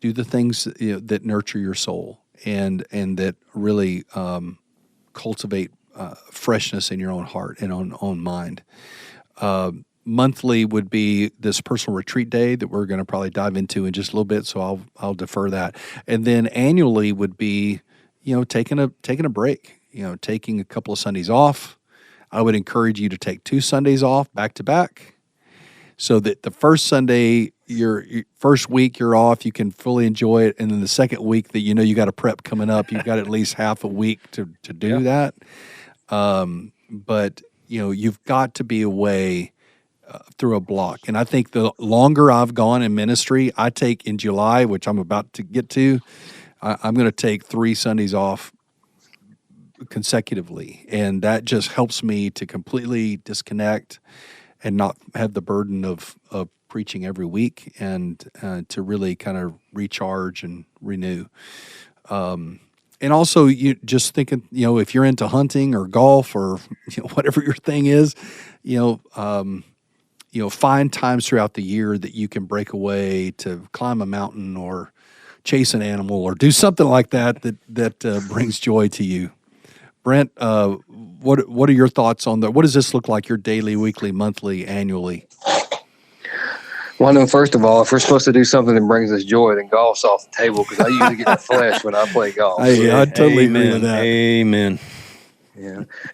do the things that nurture your soul and that really cultivate freshness in your own heart and own mind. Monthly would be this personal retreat day that we're going to probably dive into in just a little bit, so I'll defer that. And then annually would be taking a break, taking a couple of Sundays off. I would encourage you to take 2 Sundays off back to back, so that the first Sunday, your first week you're off, you can fully enjoy it, and then the second week that you got a prep coming up, you've got at least half a week to do that. But you've got to be away through a block, and I think the longer I've gone in ministry, I take in July, which I'm about to get to, I'm going to take 3 Sundays off consecutively, and that just helps me to completely disconnect and not have the burden of preaching every week, and to really kind of recharge and renew. And also, you just thinking, if you're into hunting or golf or whatever your thing is, find times throughout the year that you can break away to climb a mountain or chase an animal or do something like that brings joy to you. Brent, what are your thoughts on that? What does this look like, your daily, weekly, monthly, annually? Well, I know, first of all, if we're supposed to do something that brings us joy, then golf's off the table, because I usually get the flesh when I play golf. I totally agree with that. Amen.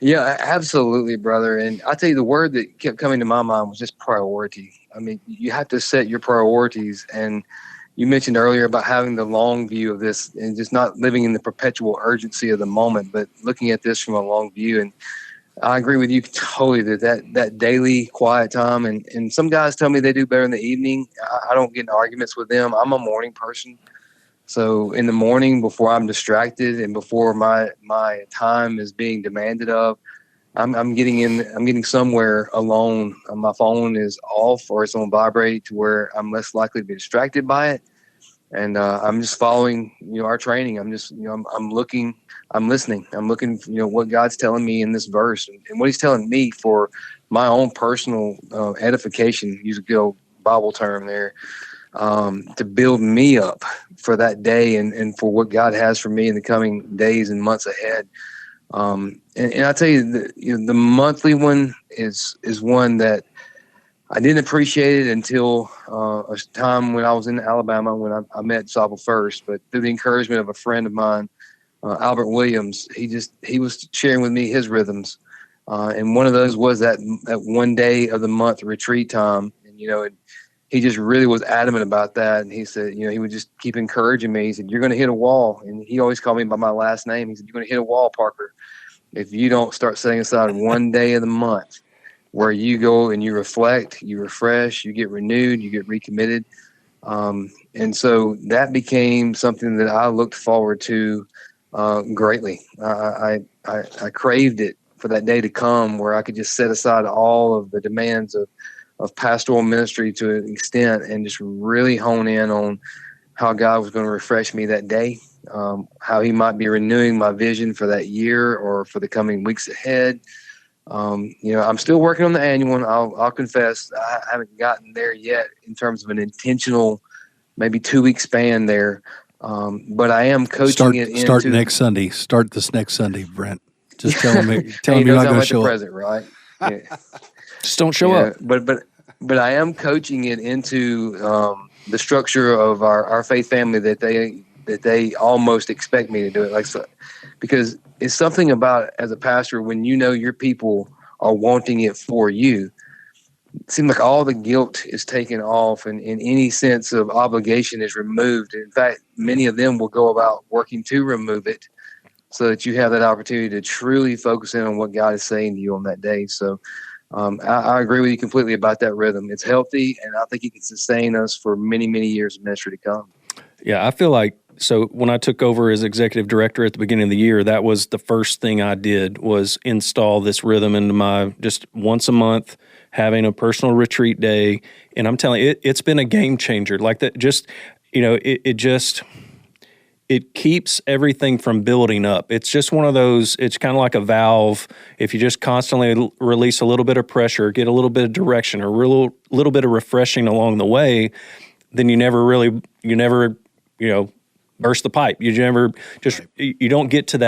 Yeah, absolutely, brother. And I tell you, the word that kept coming to my mind was just priority. I mean, you have to set your priorities. And you mentioned earlier about having the long view of this and just not living in the perpetual urgency of the moment, but looking at this from a long view. And I agree with you totally that daily quiet time. And some guys tell me they do better in the evening. I don't get in arguments with them. I'm a morning person. So in the morning, before I'm distracted and before my time is being demanded of, I'm getting somewhere alone. My phone is off or it's on vibrate to where I'm less likely to be distracted by it. And I'm just following, our training. I'm just, I'm looking, I'm listening. I'm looking, what God's telling me in this verse and what He's telling me for my own personal edification. Use a good old Bible term there, to build me up for that day and for what God has for me in the coming days and months ahead. And I tell you, the monthly one is one that I didn't appreciate it until a time when I was in Alabama when I met Disciple First. But through the encouragement of a friend of mine, Albert Williams, he was sharing with me his rhythms, and one of those was that one day of the month retreat time. And he just really was adamant about that. And he said, he would just keep encouraging me. He said, "You're going to hit a wall," and he always called me by my last name. He said, "You're going to hit a wall, Parker, if you don't start setting aside one day of the month where you go and you reflect, you refresh, you get renewed, you get recommitted." And so that became something that I looked forward to greatly. I craved it for that day to come where I could just set aside all of the demands of pastoral ministry to an extent and just really hone in on how God was going to refresh me that day, how He might be renewing my vision for that year or for the coming weeks ahead. I'm still working on the annual one. I'll confess I haven't gotten there yet in terms of an intentional, maybe 2-week span there. But I am coaching it into. Start next Sunday. Start this next Sunday, Brent. Just tell him you're not going to show up. Present, right? Yeah. Just don't show up. But I am coaching it into the structure of our faith family that they almost expect me to do it because it's something about as a pastor when your people are wanting it for you. It seems like all the guilt is taken off and any sense of obligation is removed. In fact, many of them will go about working to remove it so that you have that opportunity to truly focus in on what God is saying to you on that day. So I agree with you completely about that rhythm. It's healthy, and I think it can sustain us for many, many years of ministry to come. Yeah, I feel like, so when I took over as executive director at the beginning of the year, that was the first thing I did was install this rhythm into my just once a month, having a personal retreat day. And I'm telling you, it's been a game changer. Like that, just, it keeps everything from building up. It's just one of those, it's kind of like a valve. If you just constantly release a little bit of pressure, get a little bit of direction or a little bit of refreshing along the way, then you never burst the pipe. You never you don't get to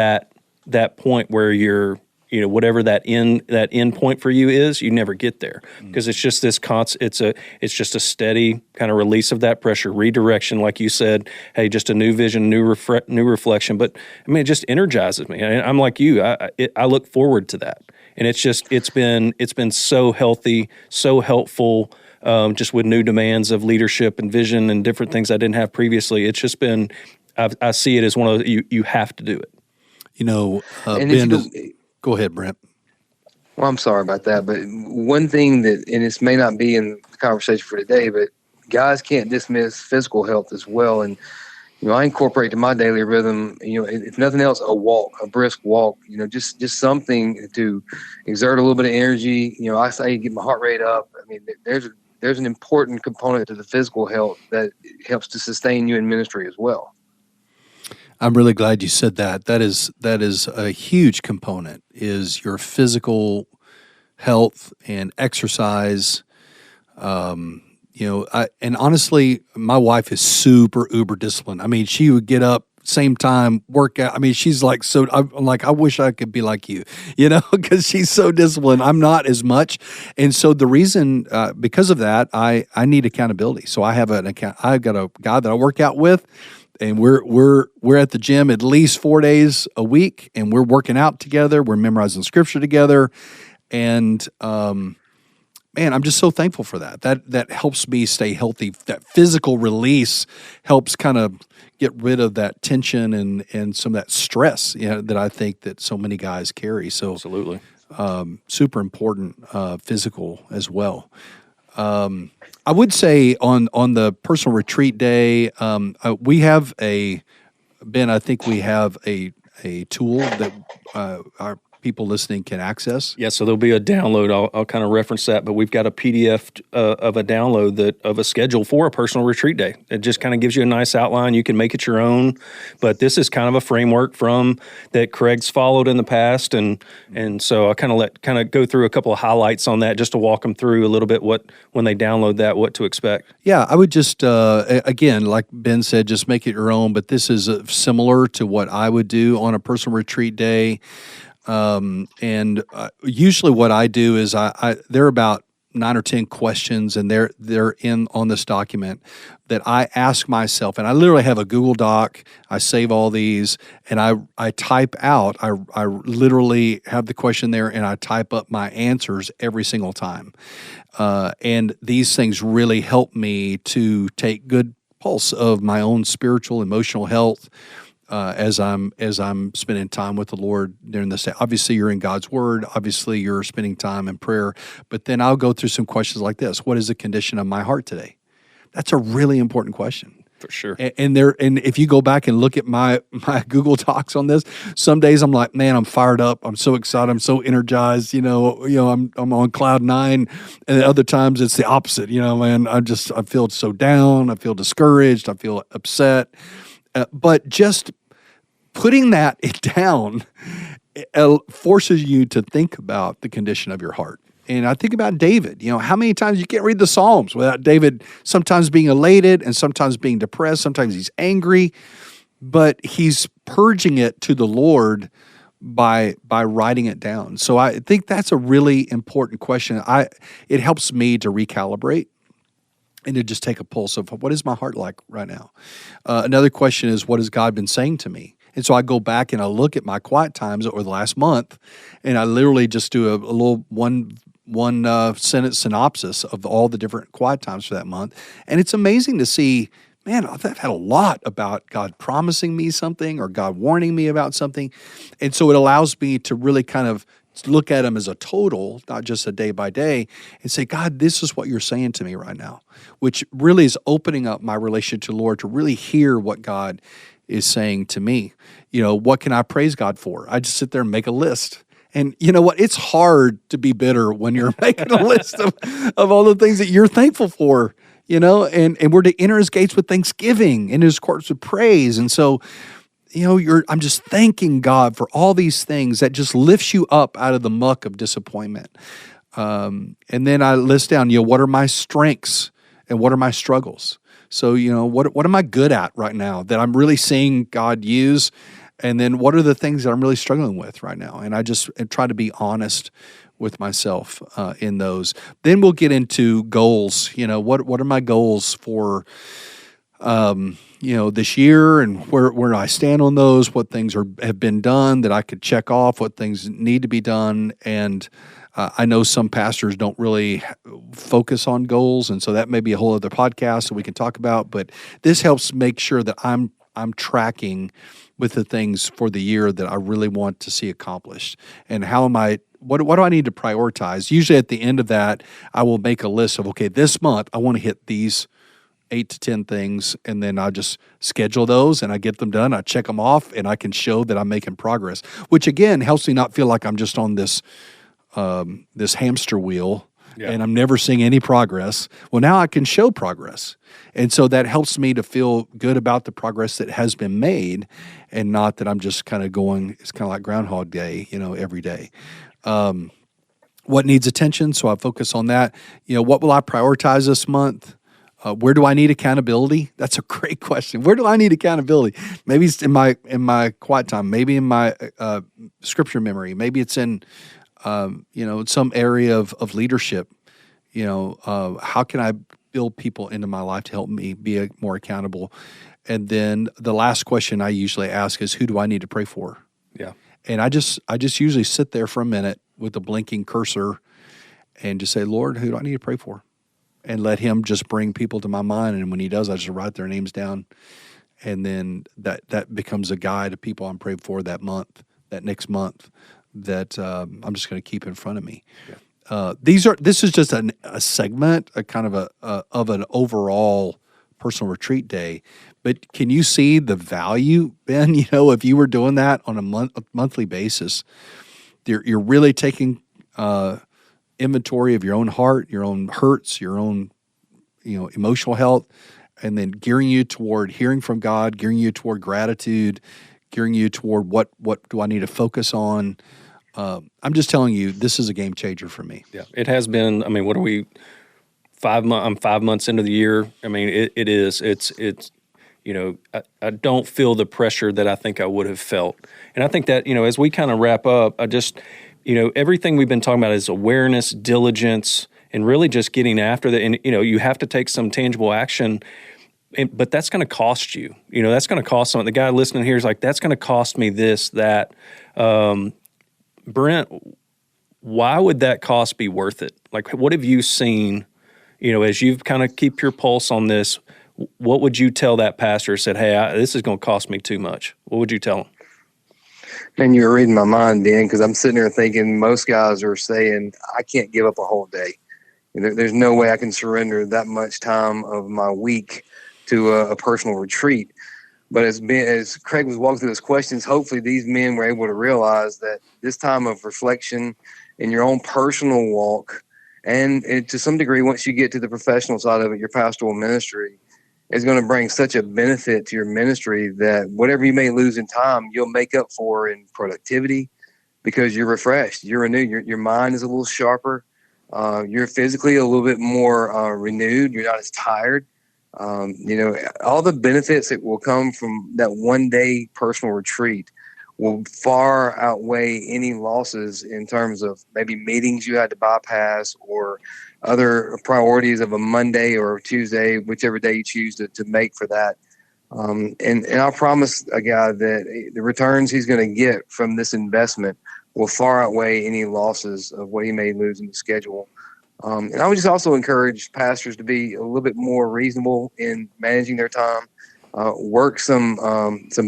that point where you're, whatever that end point for you is, you never get there because it's just this it's just a steady kind of release of that pressure, redirection, like you said. Hey, just a new vision, new reflection. But I mean, it just energizes me. I'm like you. I look forward to that, and it's been so healthy, so helpful. Just with new demands of leadership and vision and different things I didn't have previously. It's just been, I see it as one of you have to do it. Ben, go ahead, Brent. Well, I'm sorry about that, but one thing and this may not be in the conversation for today, but guys can't dismiss physical health as well. And, I incorporate to my daily rhythm, if nothing else, a brisk walk, just something to exert a little bit of energy. I say get my heart rate up. I mean, there's an important component to the physical health that helps to sustain you in ministry as well. I'm really glad you said that. That is a huge component is your physical health and exercise. And honestly, my wife is super uber disciplined. I mean, she would get up same time, work out. I mean, she's like, so I'm like, I wish I could be like you, because she's so disciplined. I'm not as much. And so the reason, because of that, I need accountability. So I have I've got a guy that I work out with, and we're at the gym at least 4 days a week, and we're working out together. We're memorizing scripture together. And, man, I'm just so thankful for that. That helps me stay healthy. That physical release helps kind of get rid of that tension and some of that stress, that I think that so many guys carry. So absolutely, super important physical as well. I would say on the personal retreat day, we have Ben, I think we have a tool that people listening can access? Yeah, so there'll be a download. I'll kind of reference that, but we've got a PDF of a download of a schedule for a personal retreat day. It just kind of gives you a nice outline. You can make it your own, but this is kind of a framework that Craig's followed in the past, and so I'll kind of go through a couple of highlights on that just to walk them through a little bit when they download that, what to expect. Yeah, I would just again, like Ben said, just make it your own. But this is similar to what I would do on a personal retreat day. And usually what I do is there are about 9 or 10 questions, and they're in on this document that I ask myself, and I literally have a Google Doc. I save all these, and I type out. I literally have the question there, and I type up my answers every single time. And these things really help me to take good pulse of my own spiritual, emotional health. As I'm spending time with the Lord during this day. Obviously, you're in God's Word. Obviously, you're spending time in prayer. But then I'll go through some questions like this: what is the condition of my heart today? That's a really important question. For sure. And if you go back and look at my Google Docs on this, some days I'm like, man, I'm fired up. I'm so excited. I'm so energized. I'm on cloud 9. And other times it's the opposite. Man, I feel so down. I feel discouraged. I feel upset. But just putting that down forces you to think about the condition of your heart. And I think about David. How many times you can't read the Psalms without David sometimes being elated and sometimes being depressed. Sometimes he's angry, but he's purging it to the Lord by writing it down. So I think that's a really important question. It helps me to recalibrate and to just take a pulse of what is my heart like right now. Another question is, what has God been saying to me? And so I go back and I look at my quiet times over the last month, and I literally just do a little one sentence synopsis of all the different quiet times for that month. And it's amazing to see, man, I've had a lot about God promising me something or God warning me about something. And so it allows me to really kind of look at them as a total, not just a day by day, and say, God, this is what you're saying to me right now, which really is opening up my relationship to the Lord to really hear what God is saying to me. What can I praise God for? I just sit there and make a list. And you know what? It's hard to be bitter when you're making a list of all the things that you're thankful for, and we're to enter his gates with thanksgiving and his courts with praise. And so, I'm just thanking God for all these things that just lifts you up out of the muck of disappointment. And then I list down, what are my strengths and what are my struggles? So, what am I good at right now that I'm really seeing God use? And then what are the things that I'm really struggling with right now? And I just try to be honest with myself in those. Then we'll get into goals. What are my goals for this year, and where I stand on those, what things have been done that I could check off, what things need to be done. And I know some pastors don't really focus on goals, and so that may be a whole other podcast that we can talk about. But this helps make sure that I'm tracking with the things for the year that I really want to see accomplished. And what do I need to prioritize? Usually at the end of that, I will make a list of, okay, this month I want to hit these 8 to 10 things, and then I just schedule those and I get them done. I check them off, and I can show that I'm making progress, which again helps me not feel like I'm just on this hamster wheel and I'm never seeing any progress. Well, now I can show progress. And so that helps me to feel good about the progress that has been made, and not that I'm just kind of going, it's kind of like Groundhog Day, every day. What needs attention? So I focus on that. What will I prioritize this month? Where do I need accountability? That's a great question. Where do I need accountability? Maybe it's in my quiet time. Maybe in my scripture memory. Maybe it's in some area of leadership. How can I build people into my life to help me be more accountable? And then the last question I usually ask is, who do I need to pray for? Yeah. And I just usually sit there for a minute with a blinking cursor and just say, Lord, who do I need to pray for? And let him just bring people to my mind. And when he does, I just write their names down. And then that becomes a guide of people I'm praying for that month, that next month, that I'm just going to keep in front of me. Yeah. This is just a segment, a kind of of an overall personal retreat day. But can you see the value, Ben? If you were doing that on a monthly basis, You're really taking inventory of your own heart, your own hurts, your own emotional health, and then gearing you toward hearing from God, gearing you toward gratitude, gearing you toward what do I need to focus on. I'm just telling you, this is a game changer for me. Yeah, it has been. I mean, what are we? 5 months. I'm 5 months into the year. I mean, it is. It's. I don't feel the pressure that I think I would have felt, and I think that as we kind of wrap up, I just everything we've been talking about is awareness, diligence, and really just getting after that. And you have to take some tangible action. But that's going to cost you. That's going to cost someone. The guy listening here is like, that's going to cost me this, that. Brent, why would that cost be worth it? Like, what have you seen, as you've kind of keep your pulse on this, what would you tell that pastor who said, hey, this is going to cost me too much? What would you tell him? Man, you were reading my mind, Ben, because I'm sitting there thinking most guys are saying, I can't give up a whole day. There's no way I can surrender that much time of my week to a personal retreat. But as Craig was walking through those questions, hopefully these men were able to realize that this time of reflection in your own personal walk, and to some degree, once you get to the professional side of it, your pastoral ministry is going to bring such a benefit to your ministry that whatever you may lose in time, you'll make up for in productivity because you're refreshed, you're renewed, your mind is a little sharper, you're physically a little bit more renewed, you're not as tired. All the benefits that will come from that 1 day personal retreat will far outweigh any losses in terms of maybe meetings you had to bypass or other priorities of a Monday or a Tuesday, whichever day you choose to make for that. And I promise a guy that the returns he's going to get from this investment will far outweigh any losses of what he may lose in the schedule. And I would just also encourage pastors to be a little bit more reasonable in managing their time. Work some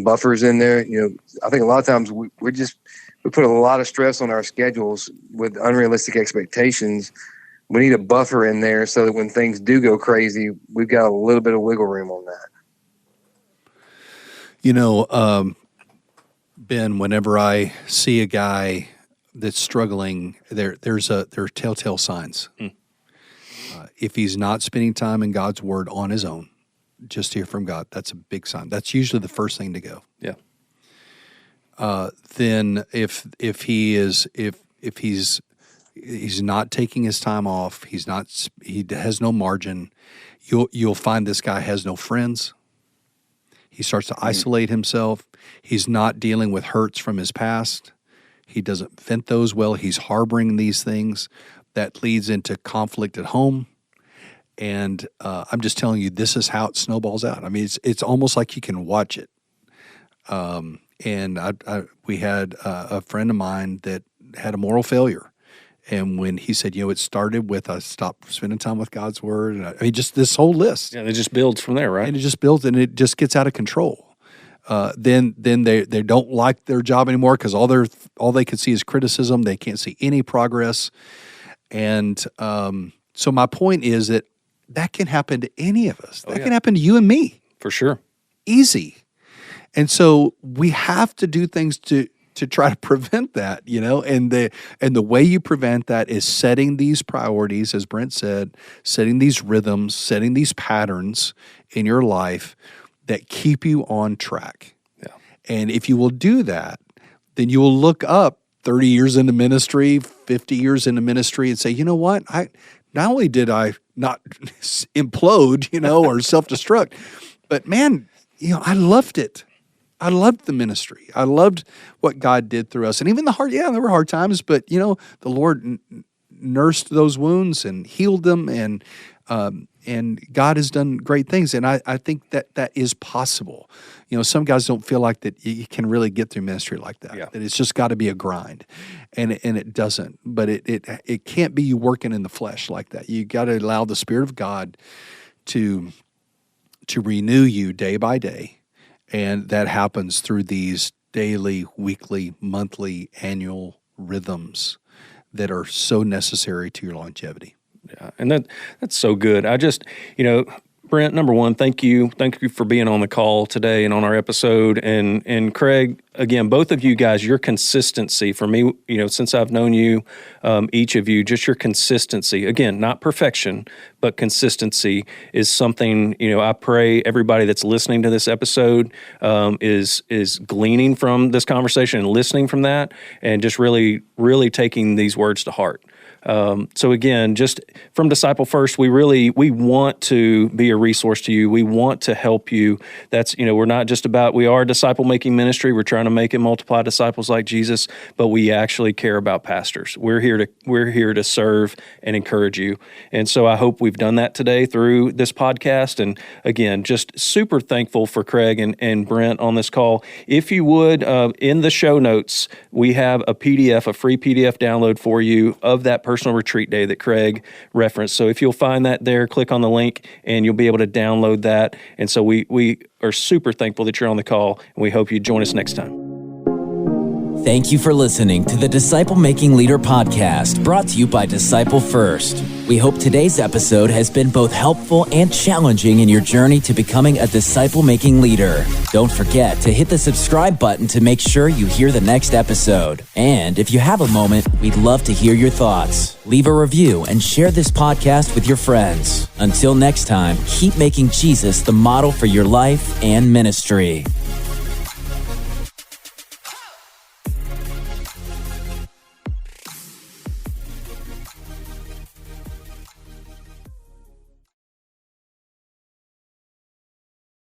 buffers in there. I think a lot of times we put a lot of stress on our schedules with unrealistic expectations. We need a buffer in there so that when things do go crazy, we've got a little bit of wiggle room on that. Ben, whenever I see a guy that's struggling, there are telltale signs. If he's not spending time in God's Word on his own, just to hear from God, that's a big sign. That's usually the first thing to go. Yeah. Then if he's not taking his time off, he has no margin. You'll find this guy has no friends. He starts to isolate himself. He's not dealing with hurts from his past. He doesn't vent those well. He's harboring these things. That leads into conflict at home. And I'm just telling you, this is how it snowballs out. I mean, it's almost like you can watch it. And we had a friend of mine that had a moral failure. And when he said, it started with I stopped spending time with God's Word. And just this whole list. Yeah, it just builds from there, right? And it just builds, and it just gets out of control. Then they don't like their job anymore because all they can see is criticism. They can't see any progress. And so my point is that can happen to any of us. That can happen to you and me. For sure. Easy. And so we have to do things to try to prevent that, and the way you prevent that is setting these priorities, as Brent said, setting these rhythms, setting these patterns in your life that keep you on track. Yeah. And if you will do that, then you will look up 30 years into ministry, 50 years into ministry and say, you know what? Not only did I not implode, or self-destruct, but man, I loved it. I loved the ministry. I loved what God did through us. And even there were hard times, but the Lord nursed those wounds and healed them, and God has done great things. And I think that is possible. Some guys don't feel like that you can really get through ministry like that. Yeah. That it's just got to be a grind, and it doesn't. But it can't be you working in the flesh like that. You got to allow the Spirit of God to renew you day by day, and that happens through these daily, weekly, monthly, annual rhythms that are so necessary to your longevity. Yeah, and that's so good. I just, Brent, number one, thank you for being on the call today and on our episode. And Craig, again, both of you guys, your consistency for me, since I've known you, each of you, just your consistency, again, not perfection, but consistency is something, I pray everybody that's listening to this episode is gleaning from this conversation and listening from that and just really, really taking these words to heart. So again, just from Disciple First, we want to be a resource to you. We want to help you. That's, we're not just we are a disciple making ministry. We're trying to make and multiply disciples like Jesus, but we actually care about pastors. We're here to serve and encourage you. And so I hope we've done that today through this podcast. And again, just super thankful for Craig and Brent on this call. If you would, in the show notes, we have a free PDF download for you of that personal retreat day that Craig referenced. So if you'll find that there, click on the link and you'll be able to download that. And so we are super thankful that you're on the call, and we hope you join us next time. Thank you for listening to the Disciple Making Leader podcast, brought to you by Disciple First. We hope today's episode has been both helpful and challenging in your journey to becoming a disciple-making leader. Don't forget to hit the subscribe button to make sure you hear the next episode. And if you have a moment, we'd love to hear your thoughts. Leave a review and share this podcast with your friends. Until next time, keep making Jesus the model for your life and ministry.